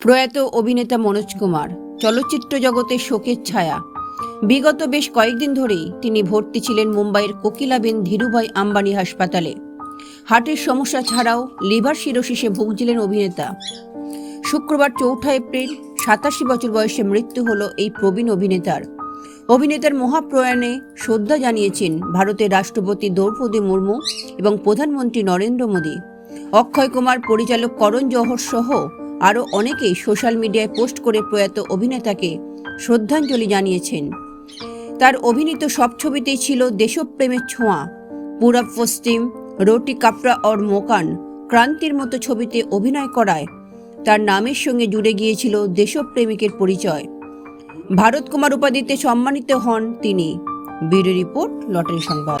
প্রয়াত অভিনেতা মনোজ কুমার চলচ্চিত্র জগতে শোকের ছায়া। বিগত বেশ কয়েকদিন ধরেই তিনি ভর্তি ছিলেন মুম্বাইয়ের কোকিলাবেন ধীরুভাই আম্বানি হাসপাতালে। হার্টের সমস্যা ছাড়াও লিভার সিরোসিসে ভুগছিলেন অভিনেতা। শুক্রবার ৪ এপ্রিল ৮৭ বছর বয়সে মৃত্যু হল এই প্রবীণ অভিনেতার। অভিনেতার মহাপ্রয়াণে শ্রদ্ধা জানিয়েছেন ভারতের রাষ্ট্রপতি দ্রৌপদী মুর্মু এবং প্রধানমন্ত্রী নরেন্দ্র মোদী। অক্ষয় কুমার, পরিচালক করণ জোহর সহ আরও অনেকেই সোশ্যাল মিডিয়ায় পোস্ট করে প্রয়াত অভিনেতাকে শ্রদ্ধাঞ্জলি জানিয়েছেন। তার অভিনীত সব ছবিতেই ছিল দেশপ্রেমের ছোঁয়া। পূরব পশ্চিম, রোটি কাপড়া और মোকান, ক্রান্তির মতো ছবিতে অভিনয় করায় তার নামের সঙ্গে জুড়ে গিয়েছিল দেশপ্রেমিকের পরিচয়। ভারত কুমার উপাধিতে সম্মানিত হন তিনি। ব্যুরো রিপোর্ট, লটারি সংবাদ।